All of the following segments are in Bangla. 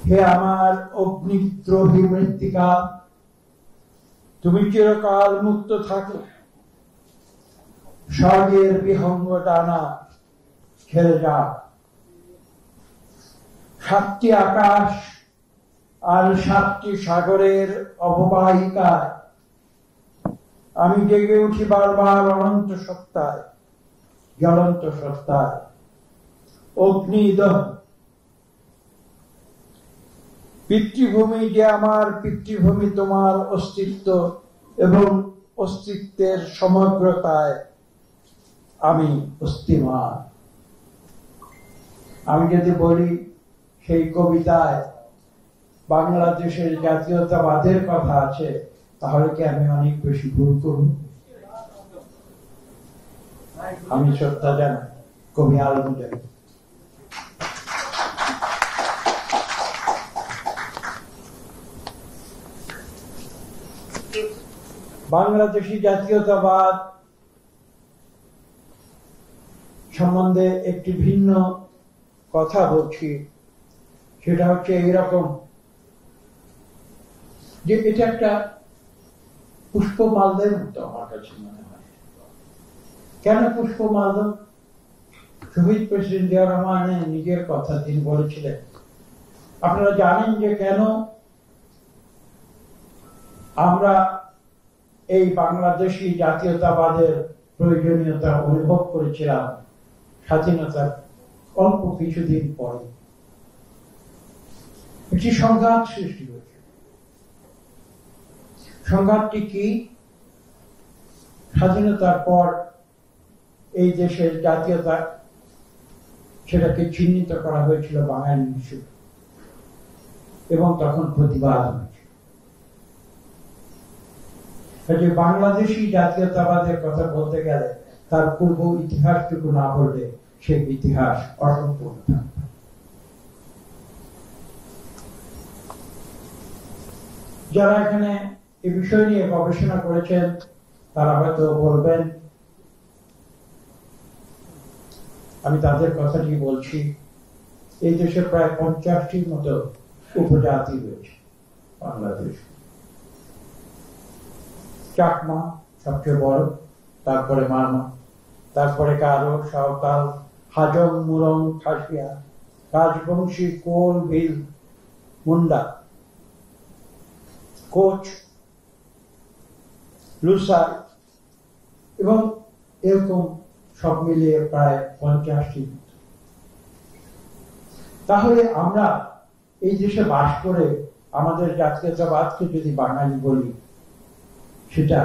হে আমার অগ্নিদ্রোহী মৃত্তিকা, তুমি চিরকাল মুক্ত থাকো, স্বর্গের বিহঙ্গ টানা খেলে যাক। 7টি আকাশ আর 7টি সাগরের অববাহিকায় আমি জেগে উঠি বারবার অনন্ত সত্তায়, জ্বলন্ত সত্তায়। অগ্নিদহ পিতৃভূমি যে আমার পিতৃভূমি, তোমার অস্তিত্ব এবং অস্তিত্বের সমগ্রতায় আমি অস্তিমান। আমি যদি বলি সেই কবিতায় বাংলাদেশের জাতীয়তাবাদের কথা আছে, তাহলে কি আমি অনেক বেশি ভুল করব? আমি শ্রদ্ধা জানাই কবি আলমগীর। বাংলাদেশি জাতীয়তাবাদ সম্বন্ধে একটি ভিন্ন কথা বলছি, সেটা হচ্ছে এইরকম যে এটা একটা পুষ্পমালদের মতো আমার কাছে মনে হয়। কেন পুষ্পমাল্য? শহীদ প্রেসিডেন্ট জিয়া রহমানের নিজের কথা তিনি বলেছিলেন। আপনারা জানেন যে কেন আমরা এই বাংলাদেশি জাতীয়তাবাদের প্রয়োজনীয়তা অনুভব করেছিলাম স্বাধীনতার অল্প কিছুদিন পরে। একটি সংঘাত সৃষ্টি হয়েছে। সংঘাতটি কি? স্বাধীনতার পর এই দেশের জাতীয়তা সেটাকে চিহ্নিত করা হয়েছিল বাঙালি হিসেবে, এবং তখন প্রতিবাদ হয়েছে। বাংলাদেশি জাতীয়তাবাদের কথা বলতে গেলে তার পূর্ব ইতিহাসটুকু না বললে সেই ইতিহাস অসম্পূর্ণ থাকবে। যারা এখানে এই বিষয় নিয়ে গবেষণা করেছেন তারা হয়তো বলবেন, আমি তাদের কথাটি বলছি, এই দেশে প্রায় 50টির মতো উপজাতি রয়েছে বাংলাদেশ। চাকমা সবচেয়ে বড়, তারপরে মারমা, তারপরে গারো, সাঁওতাল, হাজং, মুরং, খাসিয়া, রাজবংশী, কোল, ভিল, মুন্ডা, কোচ, লুসাই, এবং এরকম সব মিলিয়ে প্রায় 50টি। তাহলে আমরা এই দেশে বাস করে আমাদের জাতীয়তাবাদকে যদি বাঙালি বলি, সেটা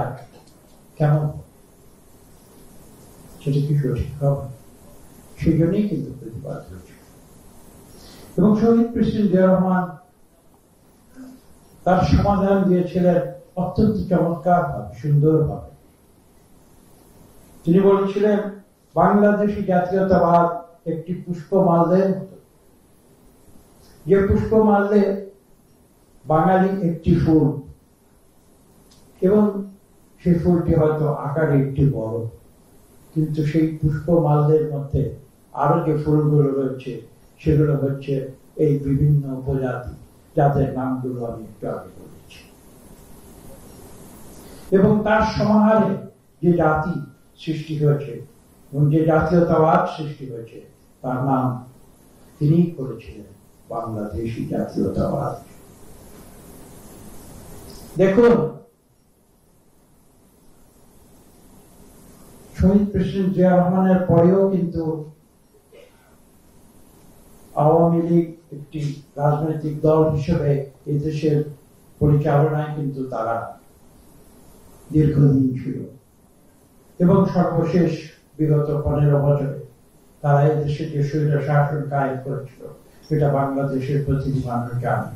কেমন? সেটা কি সঠিক হবে? সেই জন্যই কিন্তু প্রতিবাদ হয়েছে। এবং শহীদ প্রেসিডেন্ট জিয়া রহমান তার সমাধান দিয়েছিলেন অত্যন্ত চমৎকার ভাবে, সুন্দর ভাবে। তিনি বলেছিলেন, বাংলাদেশি জাতীয়তাবাদ একটি পুষ্পমাল্যের মতো, যে পুষ্পমাল্যে বাঙালি একটি ফুল, এবং সেই ফুলটি হয়তো আকারে একটি বড়, কিন্তু সেই পুষ্পমাল্যের মধ্যে আরো যে ফুলগুলো রয়েছে সেগুলো হচ্ছে এই বিভিন্ন উপজাতি, যাদের নামগুলো আমি একটু আগে বলেছি। এবং তার সমাহারে যে জাতি সৃষ্টি হয়েছে এবং যে জাতীয়তাবাদ সৃষ্টি হয়েছে, তার নাম তিনি করেছিলেন বাংলাদেশি জাতীয়তাবাদ। দেখুন, শহীদ প্রেসিডেন্ট জিয়া রহমানের পরেও কিন্তু আওয়ামী লীগ একটি রাজনৈতিক দল হিসেবে এই দেশের পরিচালনায় কিন্তু তারা দীর্ঘদিন ছিল, এবং সর্বশেষ বিগত 15 বছরে তারা এই দেশে যে স্বৈর শাসন কায়েম করেছিল সেটা বাংলাদেশের প্রতিটি মানুষ জানে।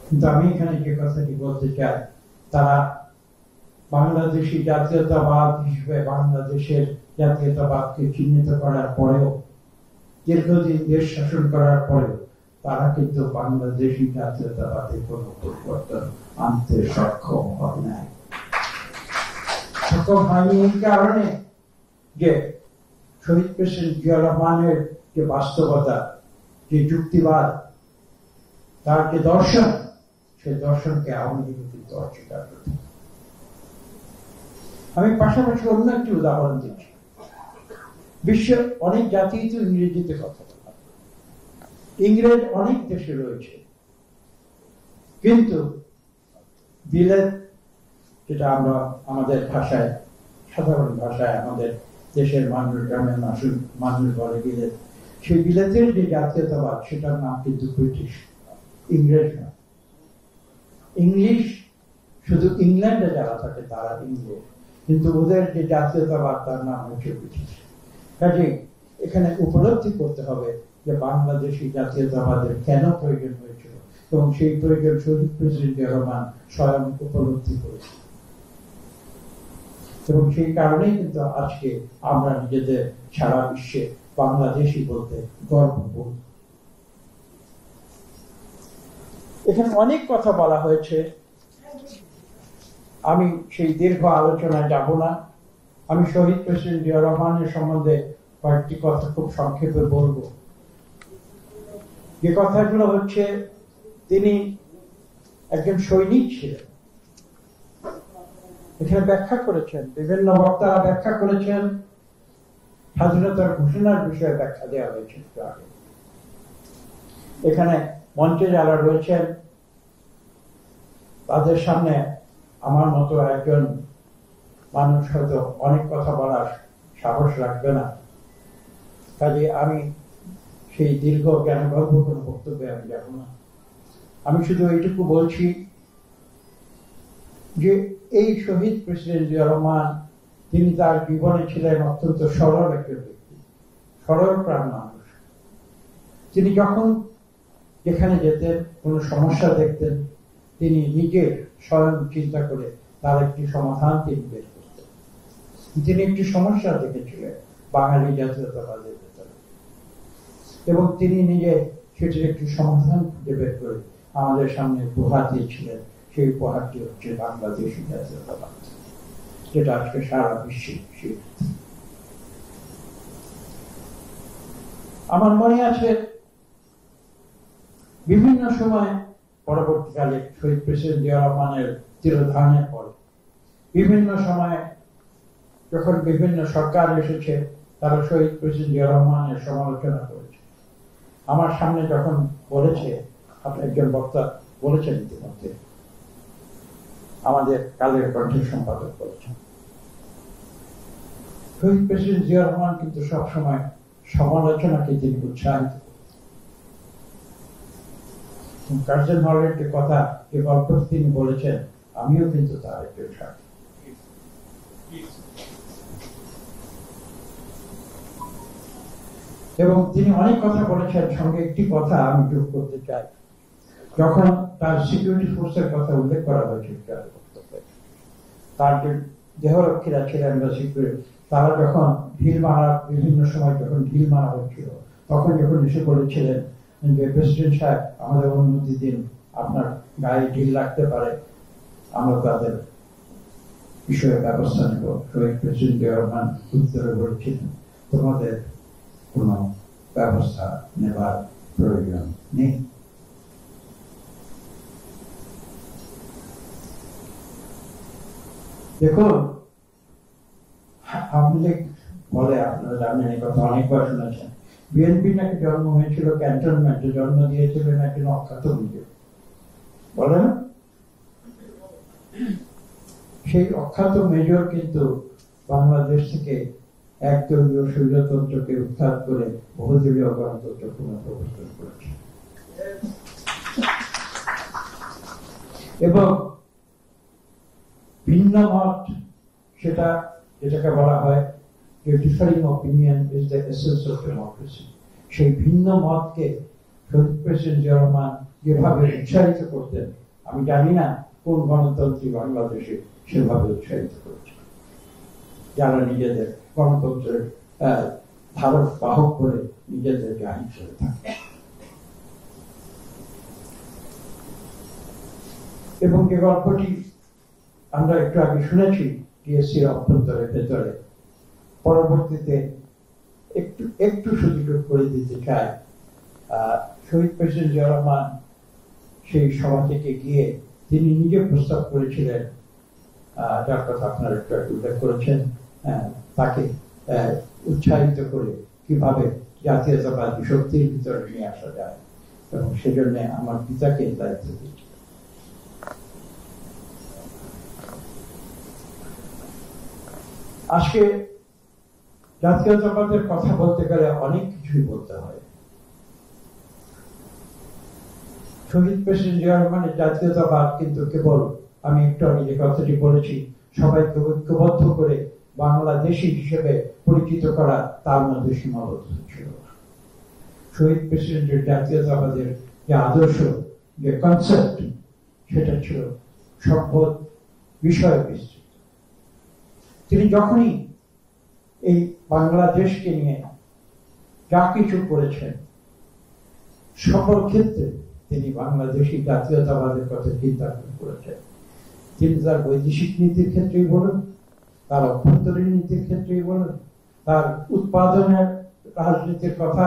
কিন্তু আমি এখানে যে কথাটি বলতে চাই, তারা বাংলাদেশি জাতীয়তাবাদ হিসেবে বাংলাদেশের জাতীয়তাবাদকে চিহ্নিত করার পরেও, দীর্ঘদিন দেশ শাসন করার পরেও, তারা কিন্তু বাংলাদেশি জাতীয়তাবাদে কোনো পরিবর্তন আনতে সক্ষম হয় নাই। সক্ষম হয়নি এই কারণে যে শহীদ প্রেসিডেন্ট জিয়া রহমানের যে বাস্তবতা, যে যুক্তিবাদ, তার যে দর্শন, সেই দর্শনকে আওয়ামী লীগ কিন্তু অস্বীকার করতে। আমি পাশাপাশি অন্য একটি উদাহরণ দিচ্ছি। বিশ্বের অনেক জাতি তো ইংরেজিতে কথা বলে, ইংরেজ অনেক দেশে রয়েছে, কিন্তু বিলেত, যেটা আমরা আমাদের ভাষায়, সাধারণ ভাষায় আমাদের দেশের মানুষ, গ্রামের মানুষ বলে বিলেত, সেই বিলেতের যে জাতীয়তাবাদ সেটার নাম কিন্তু ব্রিটিশ, ইংরেজ না। ইংলিশ শুধু ইংল্যান্ডে যারা থাকে তারা ইংরেজ, কিন্তু ওদের যে জাতীয়তাবাদ তার নাম হচ্ছে ব্রিটিশ। কাজে এখানে উপলব্ধি করতে হবে যে বাংলাদেশি জাতীয়তাবাদের কেন প্রয়োজন হয়েছিল, এবং সেই প্রয়োজন শহীদ প্রেসিডেন্ট জিয়া রহমান স্বয়ং উপলব্ধি করেছে। এবং সেই কারণেই কিন্তু আজকে আমরা নিজেদের সারা বিশ্বে বাংলাদেশি বলতে গর্ববোধ। এখানে অনেক কথা বলা হয়েছে, আমি সেই দীর্ঘ আলোচনায় যাব না। আমি শহীদ প্রেসিডেন্ট জিয়া রহমানের সম্বন্ধে কয়েকটি কথা খুব সংক্ষেপে বলবো। যে কথাগুলো হচ্ছে, তিনি একজন সৈনিক ছিলেন। এখানে ব্যাখ্যা করেছেন, বিভিন্ন বক্তারা ব্যাখ্যা করেছেন, স্বাধীনতার ঘোষণার বিষয়ে ব্যাখ্যা দেওয়া হয়েছে একটু আগে। এখানে মঞ্চে যারা রয়েছেন তাদের সামনে আমার মতো একজন মানুষ হয়তো অনেক কথা বলার সাহস রাখবে না, কাজে আমি সেই দীর্ঘ জ্ঞানগর্ভ কোনো বক্তব্যে আমি যাব না। আমি শুধু এইটুকু বলছি যে এই শহীদ প্রেসিডেন্ট জিয়া রহমান, তিনি তার জীবনে ছিলেন অত্যন্ত সরল একজন ব্যক্তি, সরল প্রাণ মানুষ। তিনি যখন যেখানে যেতেন, কোনো সমস্যা দেখতেন, তিনি নিজের স্বয়ং চিন্তা করে তার একটি সমাধান তিনি বের করতেন। তিনি একটি সমস্যা দেখেছিলেন বাঙালি জাতীয়তাবাদের ভেতরে, এবং তিনি নিজে সেটির একটি সমাধান খুঁজে বের করে আমাদের সামনে উপহার দিয়েছিলেন। সেই উপহারটি হচ্ছে বাংলাদেশি জাতীয়তাবাদ, যেটা আজকে সারা বিশ্বে স্বীকৃত। আমার মনে আছে বিভিন্ন সময় পরবর্তীকালে শহীদ প্রেসিডেন্ট জিয়া রহমানের তিরোধানের পরে বিভিন্ন সময় যখন বিভিন্ন সরকার এসেছে, তারা শহীদ প্রেসিডেন্ট জিয়া রহমানের সমালোচনা করেছে। আমার সামনে যখন বলেছে, আপনি একজন বক্তা বলেছেন ইতিমধ্যে, আমাদের কালের কণ্ঠের সম্পাদক বলেছেন, শহীদ প্রেসিডেন্ট জিয়া রহমান কিন্তু সবসময় সমালোচনাকে তিনি উৎসাহিত করতেন। কার্জন হলের যে কথা, যে গল্প তিনি বলেছেন, আমিও কিন্তু তার একজন সাথী। এবং তিনি অনেক কথা বলেছেন, সঙ্গে একটি কথা আমি যোগ করতে চাই। যখন তার সিকিউরিটি ফোর্সের কথা উল্লেখ করা হয়েছে, তার যে দেহরক্ষীরা ছিলেন বা সিকিউরিটি, তারা যখন ঢিল মারা, বিভিন্ন সময় যখন ঢিল মারা হচ্ছিল, তখন যখন এসে বলেছিলেন যে প্রেসিডেন্ট সাহেব আমাদের অনুমতি দিন, আপনার গায়ে ঢিল লাগতে পারে, আমরা তাদের বিষয়ে ব্যবস্থা নেব। শহীদ প্রেসিডেন্ট জিয়া রহমান উত্তরে বলেছিলেন, তোমাদের কোন ব্যবস্থা নেবার প্রয়োজন নেই। দেখুন, আওয়ামী লীগ বলে, আপনারা জানেন এই কথা অনেকবার শুনেছেন, বিএনপি নাকি জন্ম হয়েছিল ক্যান্টনমেন্টে, জন্ম দিয়েছিলেন একজন অখ্যাত মেজর, বলে না? সেই অখ্যাত মেজর কিন্তু বাংলাদেশ থেকে একদলীয় স্বৈরতন্ত্রকে উৎখাত করে বহুদলীয় গণতন্ত্র পুনঃপ্রবর্তন করেছে। এবং ভিন্ন মত, সেটা যেটাকে বলা হয় যে differing opinion is the essence of democracy, সেই ভিন্ন মতকে শহীদ প্রেসিডেন্ট জিয়া রহমান যেভাবে উৎসাহিত করতেন, আমি জানি না কোন গণতন্ত্রী বাংলাদেশে সেভাবে উৎসাহিত করেছে, যারা নিজেদের গণতন্ত্রের ধারক বাহক করে নিজেদেরকে আইন করে থাকে। এবং যে গল্পটি আমরা একটু আগে শুনেছি টিএসসির অভ্যন্তরের ভেতরে, পরবর্তীতে একটু শুধু যোগ করে দিতে চাই। শহীদ প্রেসিডেন্ট জিয়া রহমান সেই সভা থেকে গিয়ে তিনি নিজে প্রস্তাব করেছিলেন, যার কথা আপনারা একটু উল্লেখ করেছেন, তাকে উৎসাহিত করে কিভাবে জাতীয়তাবাদী শক্তির ভিতরে নিয়ে আসা যায়, এবং সেজন্য আমার পিতাকে দায়িত্ব দিয়েছি। আজকে জাতীয়তাবাদের কথা বলতে গেলে অনেক কিছুই বলতে হয়। শহীদ প্রেসিডেন্ট জিয়া রহমানের জাতীয়তাবাদ কিন্তু কেবল, আমি একটু আগে যে কথাটি বলেছি, সবাইকে ঐক্যবদ্ধ করে বাংলাদেশী হিসেবে পরিচিত করা, তার মধ্যে সীমাবদ্ধ ছিল। শহীদ প্রেসিডেন্টের জাতীয়তাবাদের যে আদর্শ, যে কনসেপ্ট, সেটা ছিল সর্বত বিষয় বিস্তৃত। তিনি যখনই এই বাংলাদেশকে নিয়ে যা কিছু করেছেন, সকল ক্ষেত্রে তিনি বাংলাদেশী জাতীয়তাবাদের কথা চিন্তা করেছেন। তিনি তার বৈদেশিক নীতির ক্ষেত্রেই বলুন, তার অভ্যন্তরীণ নীতির ক্ষেত্রেই বলুন, তার উৎপাদনের রাজনীতির কথা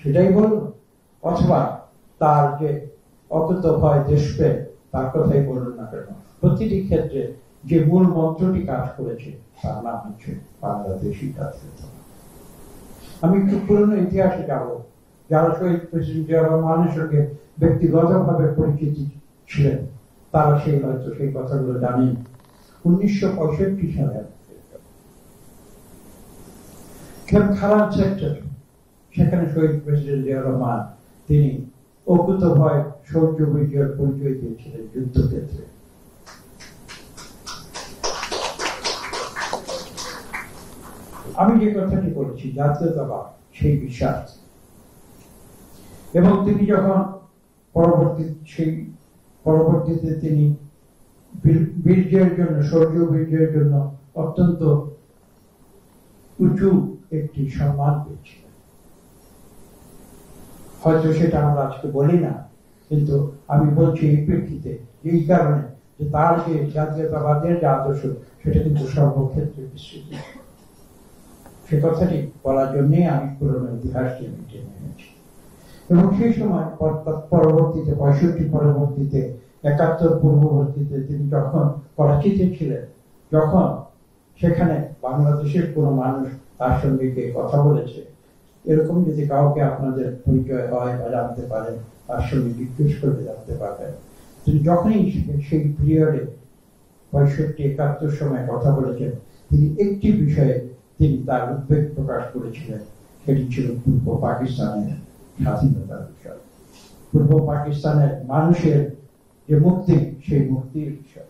সেটাই বলুন, অথবা তার যে অকুতোভয় দেশপ্রেম তার কথাই বলুন না কেন, প্রতিটি ক্ষেত্রে যে মূল মন্ত্রটি কাজ করেছে তার নাম হচ্ছে বাংলাদেশী জাতীয়তাবাদ। আমি একটু পুরনো ইতিহাসে যাব। যারা শহীদ প্রেসিডেন্ট জিয়া রহমানের সঙ্গে ব্যক্তিগতভাবে পরিচিত ছিলেন তারা হয়তো সেই কথাগুলো জানেন। 1965 সালে খেমখারান সেক্টর, সেখানে শহীদ প্রেসিডেন্ট জিয়া রহমান তিনি অকুতোভয় শৌর্য বিজয়ের পরিচয় দিয়েছিলেন যুদ্ধক্ষেত্রে। আমি যে কথাটি বলেছি জাতীয়তাবাদ, সেই বিশ্বাস, এবং তিনি যখন পরবর্তীতে তিনি বীর্যের জন্য, শৌর্য বীর্যের জন্য অত্যন্ত উঁচু একটি সম্মান পেয়েছিলেন। হয়তো সেটা আমরা আজকে বলি না, কিন্তু আমি বলছি এই প্রেক্ষিতে, এই কারণে যে তার যে জাতীয়তাবাদের যে আদর্শ সেটা কিন্তু সর্বক্ষেত্রে বিস্তৃত। সে কথাটি বলার জন্যই আমি পুরনো ইতিহাসকে মিটিয়ে নিয়েছি। এবং সেই সময় পরবর্তীতে 65 পরবর্তীতে 71 পূর্ববর্তীতে তিনি যখন করাচিতে ছিলেন, যখন সেখানে বাংলাদেশের কোনো মানুষ তার সঙ্গে গিয়ে কথা বলেছে, এরকম যদি কাউকে আপনাদের পরিচয় হয় বা জানতে পারেন, তার সঙ্গে জিজ্ঞেস করে জানতে পারবেন। তিনি যখনই সেই পিরিয়ডে 65-71 সময় কথা বলেছেন, তিনি একটি বিষয়ে তিনি তার উদ্বেগ প্রকাশ করেছিলেন, সেটি ছিল পূর্ব পাকিস্তানের স্বাধীনতার বিষয়, পূর্ব পাকিস্তানের মানুষের যে মুক্তি, সেই মুক্তির বিষয়।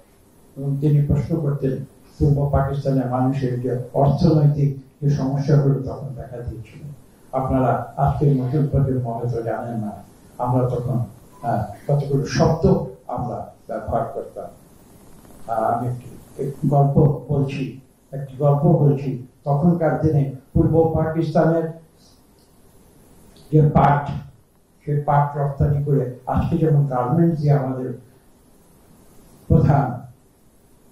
এবং তিনি প্রশ্ন করতেন, পূর্ব পাকিস্তানের মানুষের যে অর্থনৈতিক যে সমস্যাগুলো তখন দেখা দিয়েছিল, আপনারা আজকের নতুন প্রজন্ম হয়তো জানেন না, আমরা তখন কতগুলো শব্দ আমরা ব্যবহার করতাম। আমি একটি গল্প বলছি। তখনকার দিনে পূর্ব পাকিস্তানের যে পাট, সেই পাট রপ্তানি করে, আজকে যেমন গার্মেন্টস দিয়ে আমাদের প্রধান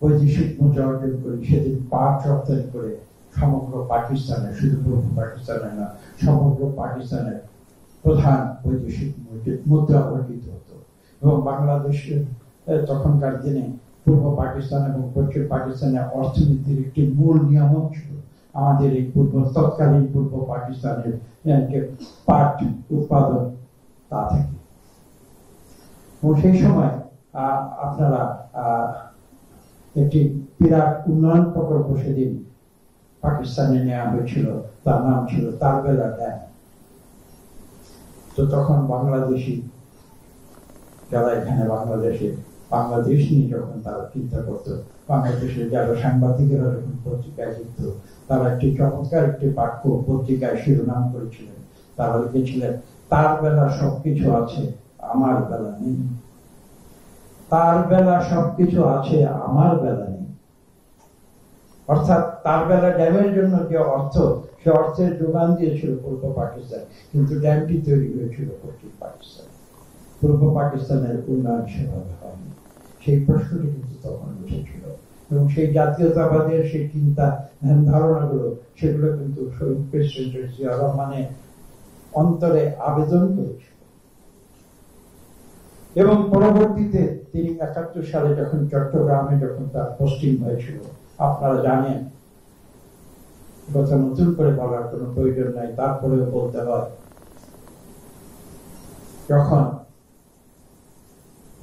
বৈদেশিক মুদ্রা অর্জন করি, সেদিন পাট রপ্তানি করে সমগ্র পাকিস্তানের, শুধু পূর্ব পাকিস্তানের না, সমগ্র পাকিস্তানের প্রধান বৈদেশিক মুদ্রা অর্জিত হতো। এবং বাংলাদেশের তখনকার দিনে পূর্ব পাকিস্তান এবং পশ্চিম পাকিস্তানের অর্থনীতির একটি মূল নিয়ামক ছিল আমাদের এই তৎকালীন পূর্ব পাকিস্তানের যে পাট উৎপাদন, তা থেকে। এবং সেই সময় আপনারা একটি বিরাট উন্নয়ন প্রকল্প সেদিন পাকিস্তানে নেওয়া হয়েছিল, তার নাম ছিল তারবেলা ড্যাম। তো তখন বাংলাদেশি যারা এখানে বাংলাদেশ নিয়ে যখন তারা চিন্তা করতো, বাংলাদেশের যারা সাংবাদিকেরা যখন পত্রিকায় লিখত, তারা একটি চমৎকার একটি বাক্য পত্রিকায় শিরোনাম করেছিলেন। তারা লিখেছিলেন, তার বেলা সবকিছু আছে, আমার বেলা নেই। তার বেলা সবকিছু আছে, আমার বেলা নেই। অর্থাৎ তার বেলা ড্যামের জন্য যে অর্থ, সে অর্থের যোগান দিয়েছিল পূর্ব পাকিস্তান, কিন্তু ড্যামটি তৈরি হয়েছিল পশ্চিম পাকিস্তান। পূর্ব পাকিস্তানের উন্নয়ন সেভাবে হয়নি। সেই প্রশ্নটি কিন্তু তখন উঠেছিল, এবং সেই জাতীয়তাবাদের সেই চিন্তা ধারণাগুলো, সেগুলো কিন্তু শহীদ প্রেসিডেন্ট জিয়া রহমানের অন্তরে আবেদন করেছিল। এবং পরবর্তীতে তিনি ৭১ সালে যখন চট্টগ্রামে যখন তার পোস্টিং হয়েছিল, আপনারা জানেন, কথা নতুন করে বলার কোনো প্রয়োজন নাই, তারপরেও বলতে হয়, যখন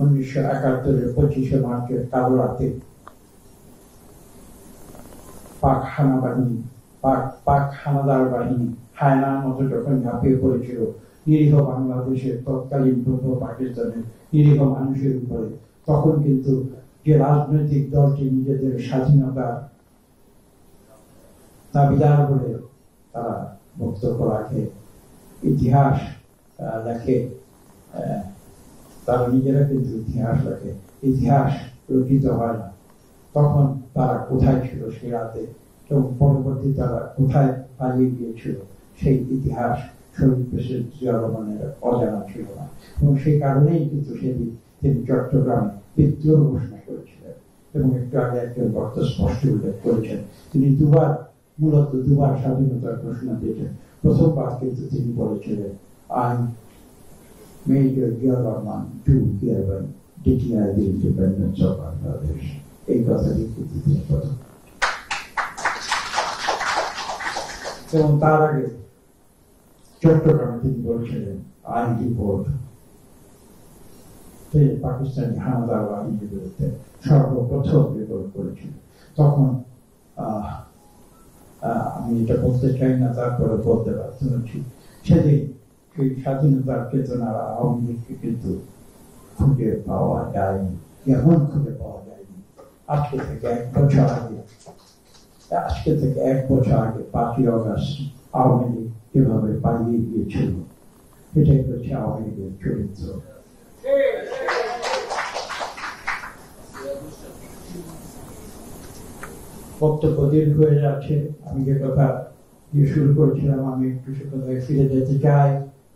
19৭১-এর 25শে মার্চের কালো রাতে পাক হানাদার বাহিনী হায়নার মতো যখন ঝাঁপিয়ে পড়েছিল নিরীহ বাংলাদেশের তৎকালীন পূর্ব পাকিস্তানের নিরীহ মানুষের উপরে, তখন কিন্তু যে রাজনৈতিক দলটি নিজেদের স্বাধীনতার দাবিদার বলে তারা বক্তব্য রাখে, ইতিহাস লেখে, তারা নিজেরা কিন্তু ইতিহাস লেখে, ইতিহাস রচিত হয় না। তখন তারা কোথায় ছিল সে রাতে এবং পরবর্তী তারা কোথায় পালিয়ে গিয়েছিল, সেই ইতিহাস শহীদ প্রেসিডেন্ট জিয়া রহমানের অজানা ছিল না। এবং সেই কারণেই কিন্তু সেদিন তিনি চট্টগ্রামে বিদ্রোহ ঘোষণা করেছিলেন। এবং একটু আগে একজন বক্তা স্পষ্ট উল্লেখ করেছেন, তিনি মূলত দুবার স্বাধীনতার ঘোষণা দিয়েছেন। প্রথমবার কিন্তু তিনি বলেছিলেন, I Major Zia Rahman to hereby declare the independence of Bangladesh. এই কথাটি কিন্তু তিনি প্রথম। এবং তার আগে চট্টগ্রামে তিনি বলেছিলেন, আই রিপোর্ট পাকিস্তানি হানাদার বাহিনীর বিরুদ্ধে সর্বপ্রথম রিপোর্ট করেছিল। তখন আমি এটা বলতে চাই না, তারপরে বলতে বাধ্য হচ্ছি, সেদিন সেই স্বাধীনতার চেতনার আওয়ামী লীগকে কিন্তু খুঁজে পাওয়া যায়নি, এমন খুঁজে পাওয়া যায়নি। আজকে থেকে এক বছর আগে 5ই অগস্ট আওয়ামী লীগ যেভাবে পালিয়ে গিয়েছিল, এটাই হচ্ছে আওয়ামী লীগের চরিত্র। বক্তব্য দীর্ঘ হয়ে যাচ্ছে, আমি যে কথা দিয়ে শুরু করেছিলাম, আমি একটু সে কথায় ফিরে যেতে চাই।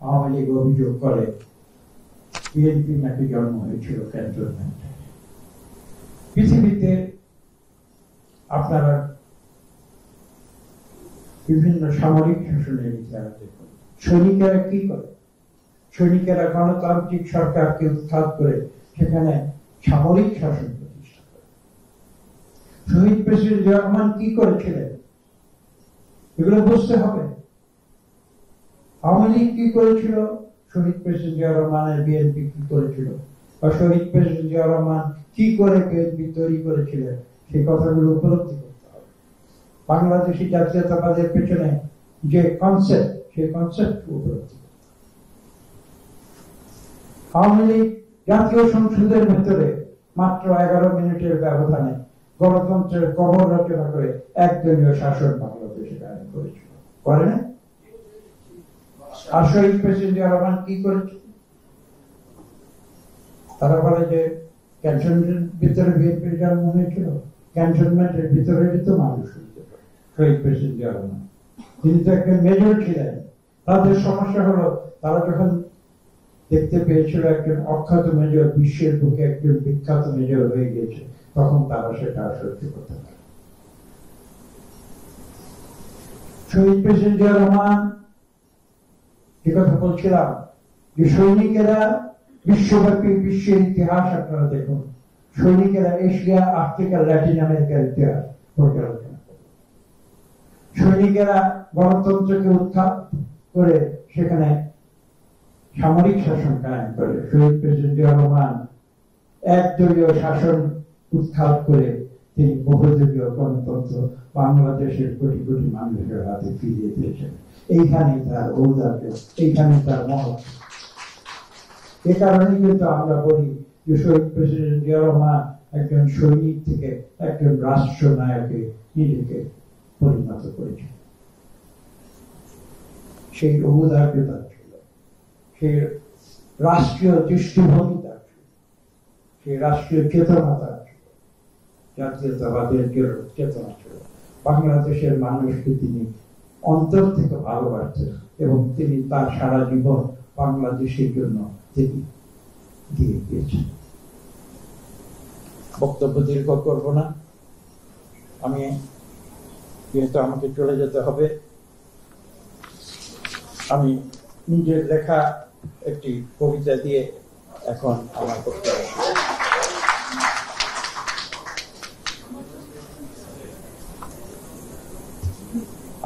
আওয়ামী লীগ অভিযোগ করে বিএনপি নাকি জন্ম হয়েছিল ক্যান্টনমেন্টে। পৃথিবীতে আপনারা বিভিন্ন সামরিক শাসনের ইতিহাস দেখুন, সৈনিকেরা কি করে? সৈনিকেরা গণতান্ত্রিক সরকারকে উৎখাত করে সেখানে সামরিক শাসন প্রতিষ্ঠা করে। শহীদ প্রেসিডেন্ট জিয়া রহমান কি করেছিলেন এগুলো বুঝতে হবে। আওয়ামী লীগ কি করেছিল, শহীদ প্রেসিডেন্ট জিয়া রহমানের বিএনপি কি করেছিল, বা শহীদ প্রেসিডেন্ট জিয়া রহমান কি করে বিএনপি তৈরি করেছিলেন, সেই কথাগুলো উপলব্ধি করতে হবে। বাংলাদেশি জাতীয়তাবাদের পেছনে যে কনসেপ্ট, সেই কনসেপ্ট উপলব্ধি করতে হবে। আওয়ামী লীগ জাতীয় সংসদের ভেতরে মাত্র 11 মিনিটের ব্যবধানে গণতন্ত্রের কবর রচনা করে একদলীয় শাসন বাংলাদেশে কায়েম করেছিল, করে না? আর শহীদ প্রেসিডেন্ট জিয়া রহমান কি করেছে? তারা বলে যে ক্যান্টনমেন্টের ভিতরে বিএনপির জন্ম হয়েছিল, ক্যান্টনমেন্টের ভিতরে তো মানুষ হয়েছিল। শহীদ প্রেসিডেন্ট জিয়া রহমান তিনি তো একজন মেজর ছিলেন। তাদের সমস্যা হলো, তারা যখন দেখতে পেয়েছিল একজন অখ্যাত মেজর বিশ্বের বুকে একজন বিখ্যাত মেজর হয়ে গেছে, তখন তারা সেটা সহ্য করতে পারে। শহীদ প্রেসিডেন্ট জিয়া রহমান যে কথা বলছিলাম, যে সৈনিকেরা বিশ্বব্যাপী, বিশ্বের ইতিহাস আপনারা দেখুন, সৈনিকেরা এশিয়া, আফ্রিকা, ল্যাটিন আমেরিকার ইতিহাস পর্যালোচনা করে। সৈনিকেরা গণতন্ত্রকে উৎখাত করে সেখানে সামরিক শাসন কায়েম করে। শহীদ প্রেসিডেন্ট জিয়া রহমান একদলীয় শাসন উৎখাত করে তিনি বহুদলীয় গণতন্ত্র বাংলাদেশের কোটি কোটি মানুষের হাতে ফিরিয়ে দিয়েছেন। এইখানে তার ঔদার্য, এইখানে তার মহৎ। এ কারণে কিন্তু আমরা বলি যে শহীদ প্রেসিডেন্ট জিয়া রহমান একজন সৈনিক থেকে একজন রাষ্ট্রনায়কে নিজেকে পরিণত করেছেন। সেই ঔদার্য তার ছিল, সেই রাষ্ট্রীয় দৃষ্টিভঙ্গি তার ছিল, সেই রাষ্ট্রীয় চেতনা তার ছিল, জাতীয়তাবাদের চেতনা ছিল। বাংলাদেশের মানুষকে তিনি অন্তর থেকে ভালোবাসতেন এবং তিনি তার সারা জীবন বাংলাদেশের জন্য তিনি দিয়ে দিয়েছেন। বক্তব্য দীর্ঘ করব না, আমি যেহেতু আমাকে চলে যেতে হবে, আমি নিজের লেখা একটি কবিতা দিয়ে এখন আমার বক্তব্য।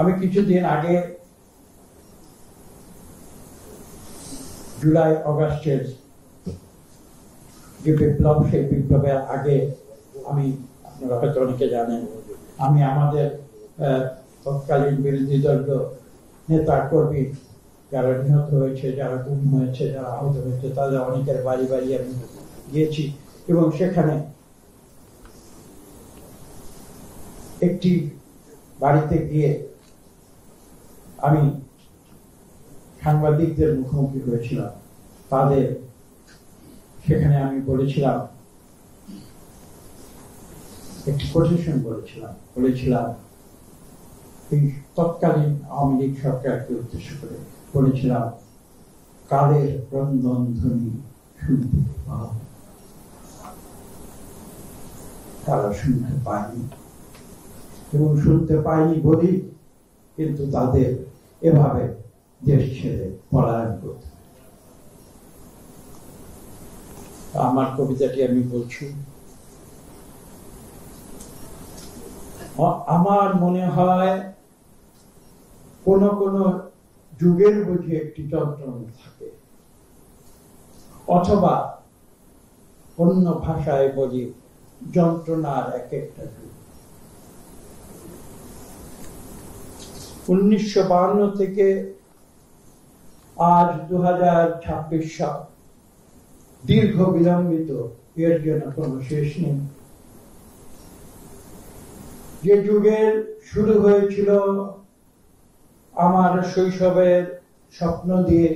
আমি কিছুদিন আগে জুলাই অগাস্টের যে বিপ্লব, সেই বিপ্লবের আগে আমি, আপনারা হয়তো অনেকে জানেন, আমি আমাদের তৎকালীন বিরোধী দলীয় নেতা কর্মী যারা নিহত হয়েছে, যারা গুম হয়েছে, যারা আহত হয়েছে, তাদের অনেকের বাড়ি বাড়ি আমি গিয়েছি এবং সেখানে একটি বাড়িতে গিয়ে আমি সাংবাদিকদের মুখোমুখি হয়েছিলাম। তাদের সেখানে আমি বলেছিলাম, একটি কোটেশন বলেছিলাম এই তৎকালীন আওয়ামী লীগ সরকারকে উদ্দেশ্য করে বলেছিলাম, কালের ক্রন্দন ধ্বনি শুনতে পাও, তারা শুনতে পায়নি এবং শুনতে পায়নি বলি কিন্তু তাদের এভাবে দেশ ছেড়ে পলায়ন করতে। আমার কবিতাটি আমি বলছি, আমার মনে হয় কোন কোন যুগের বুঝি একটি যন্ত্রণা থাকে, অথবা অন্য ভাষায় বলি যন্ত্রণার এক একটা যুগ। 1952 থেকে আজ 2026 সাল, দীর্ঘ বিলম্বিত, এর জন্য কোনো শেষ নেই। যে যুগের শুরু হয়েছিল আমার শৈশবের স্বপ্ন দিয়ে,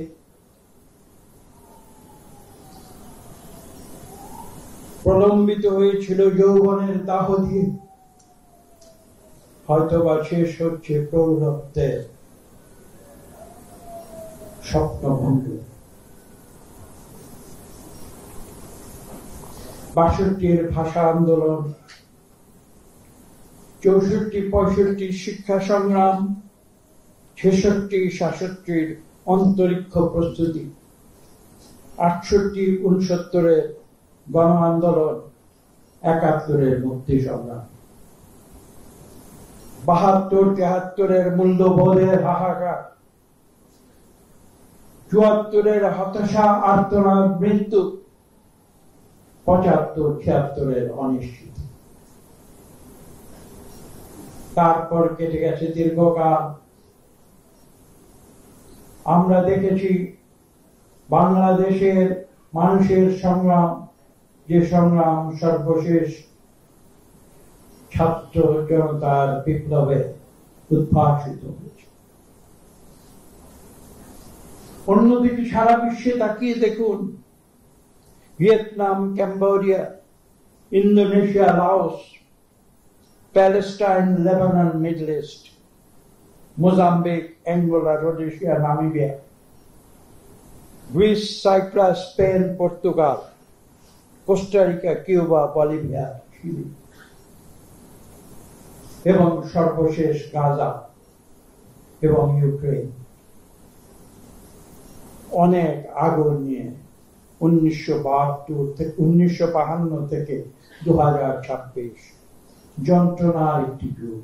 প্রলম্বিত হয়েছিল যৌবনের দাহ দিয়ে, হয়তোবা শেষ হচ্ছে প্রৌঢ়ত্বের স্বপ্নভঙ্গ। 62-র ভাষা আন্দোলন, 64-65 শিক্ষা সংগ্রাম, 66-67 অন্তরিক্ষ প্রস্তুতি, 68-69 গণ আন্দোলন, 71 মুক্তি সংগ্রাম, 72-73 মূল্যবোধের হাহাকার, 74 হতাশা, আর্তনাদ, মৃত্যু, 75-76 অনিশ্চিত। তারপর কেটে গেছে দীর্ঘকাল। আমরা দেখেছি বাংলাদেশের মানুষের সংগ্রাম, যে সংগ্রাম সর্বশেষ ছাত্র জনতার বিপ্লবে উদ্ভাসিত হয়েছে। অন্যদিকে সারা বিশ্বে তাকিয়ে দেখুন, Vietnam, Cambodia, Indonesia, Laos, Palestine, Lebanon, Middle East, Mozambique, Angola, Rhodesia, Namibia, Greece, Cyprus, Spain, Portugal, Costa Rica, Cuba, Bolivia, Chile এবং সর্বশেষ গাজা এবং ইউক্রেন। অনেক আগুন নিয়ে 1952 থেকে 2026 যন্ত্রণার একটি যুগ,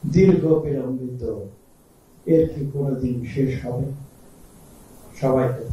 দীর্ঘ বিলম্বিত। এর কি কোনদিন শেষ হবে? সবাইকে